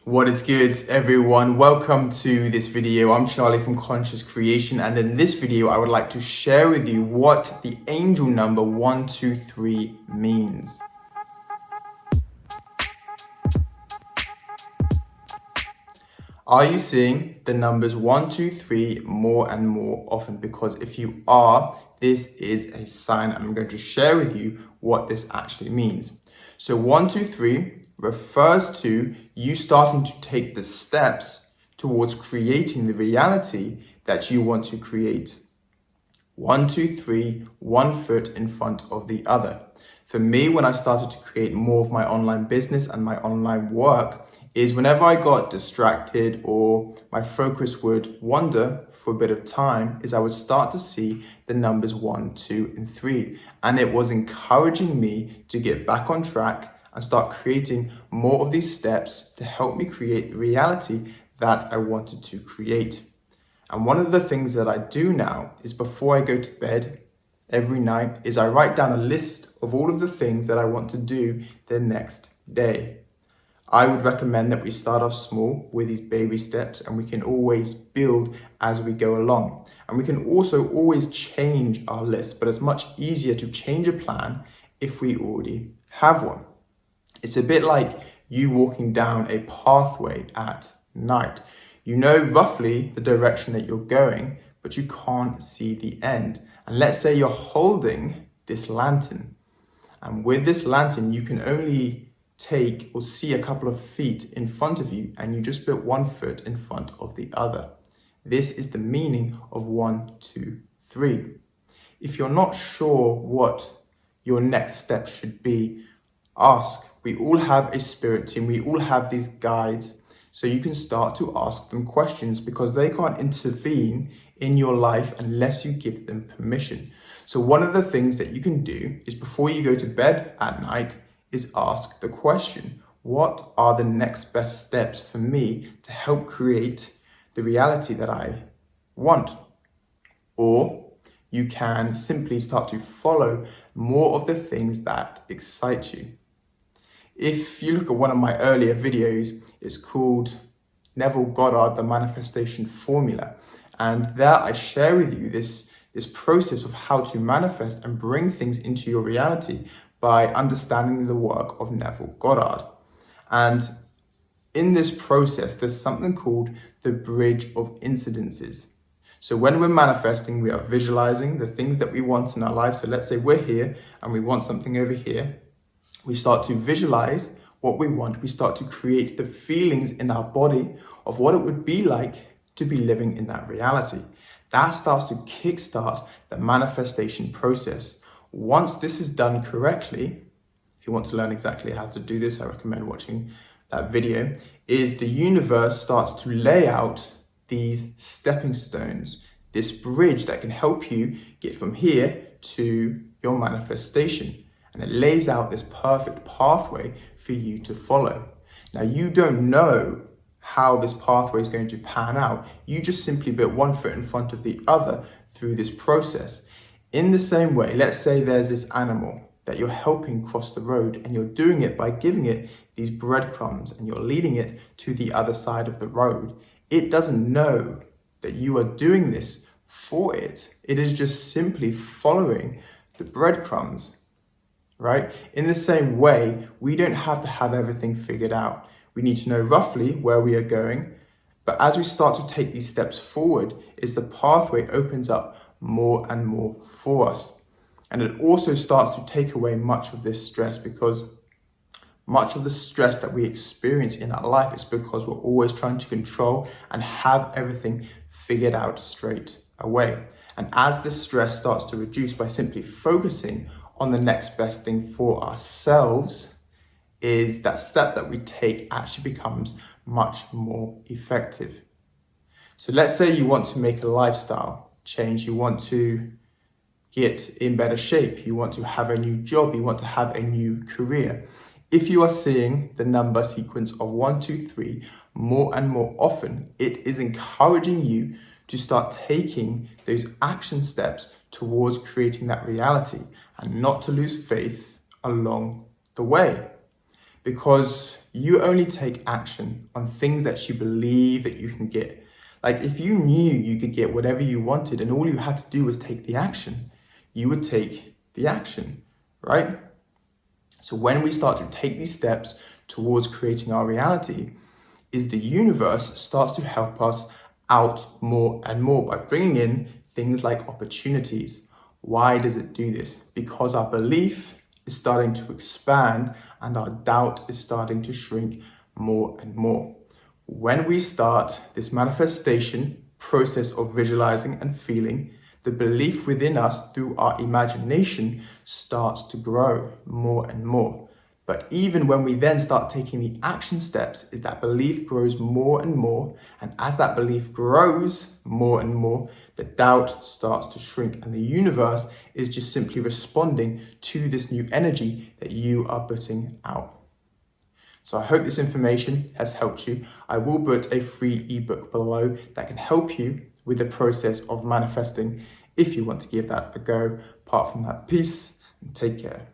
What is good, everyone? Welcome to this video. I'm Charlie from Conscious Creation, and in this video I would like to share with you what the angel number 123 means. Are you seeing the numbers 123 more and more often? Because if you are, this is a sign. I'm going to share with you what this actually means. So 123 refers to you starting to take the steps towards creating the reality that you want to create. 1, 2, 3, one foot in front of the other. For me, when I started to create more of my online business and my online work, is whenever I got distracted or my focus would wander for a bit of time, is I would start to see the numbers 1, 2, and 3. And it was encouraging me to get back on track and start creating more of these steps to help me create the reality that I wanted to create. And one of the things that I do now is before I go to bed every night is I write down a list of all of the things that I want to do the next day. I would recommend that we start off small with these baby steps, and we can always build as we go along. And we can also always change our list, but it's much easier to change a plan if we already have one. It's a bit like you walking down a pathway at night. You know roughly the direction that you're going, but you can't see the end. And let's say you're holding this lantern. And with this lantern, you can only take or see a couple of feet in front of you, and you just put 1 foot in front of the other. This is the meaning of 1, 2, 3. If you're not sure what your next step should be, ask. We all have a spirit team. We all have these guides. So you can start to ask them questions, because they can't intervene in your life unless you give them permission. So one of the things that you can do is before you go to bed at night is ask the question, what are the next best steps for me to help create the reality that I want? Or you can simply start to follow more of the things that excite you. If you look at one of my earlier videos, it's called Neville Goddard, the Manifestation Formula. And there I share with you this process of how to manifest and bring things into your reality by understanding the work of Neville Goddard. And in this process, there's something called the bridge of incidences. So when we're manifesting, we are visualizing the things that we want in our life. So let's say we're here and we want something over here. We start to visualize what we want. We start to create the feelings in our body of what it would be like to be living in that reality. That starts to kickstart the manifestation process. Once this is done correctly, if you want to learn exactly how to do this, I recommend watching that video, is the universe starts to lay out these stepping stones, this bridge that can help you get from here to your manifestation. And it lays out this perfect pathway for you to follow. Now, you don't know how this pathway is going to pan out. You just simply put 1 foot in front of the other through this process. In the same way, let's say there's this animal that you're helping cross the road, and you're doing it by giving it these breadcrumbs, and you're leading it to the other side of the road. It doesn't know that you are doing this for it. It is just simply following the breadcrumbs. Right? In the same way, we don't have to have everything figured out. We need to know roughly where we are going. But as we start to take these steps forward, is the pathway opens up more and more for us. And it also starts to take away much of this stress, because much of the stress that we experience in our life is because we're always trying to control and have everything figured out straight away. And as this stress starts to reduce by simply focusing on the next best thing for ourselves, is that step that we take actually becomes much more effective. So let's say you want to make a lifestyle change, you want to get in better shape, you want to have a new job, you want to have a new career. If you are seeing the number sequence of 1, 2, 3 more and more often, it is encouraging you to start taking those action steps towards creating that reality, and not to lose faith along the way. because you only take action on things that you believe that you can get. Like if you knew you could get whatever you wanted and all you had to do was take the action, you would take the action, right? So when we start to take these steps towards creating our reality, is the universe starts to help us out more and more by bringing in things like opportunities. Why does it do this? Because our belief is starting to expand and our doubt is starting to shrink more and more. When we start this manifestation process of visualizing and feeling, the belief within us through our imagination starts to grow more and more. But even when we then start taking the action steps, is that belief grows more and more. And as that belief grows more and more, the doubt starts to shrink. And the universe is just simply responding to this new energy that you are putting out. So I hope this information has helped you. I will put a free ebook below that can help you with the process of manifesting if you want to give that a go. Apart from that, peace and take care.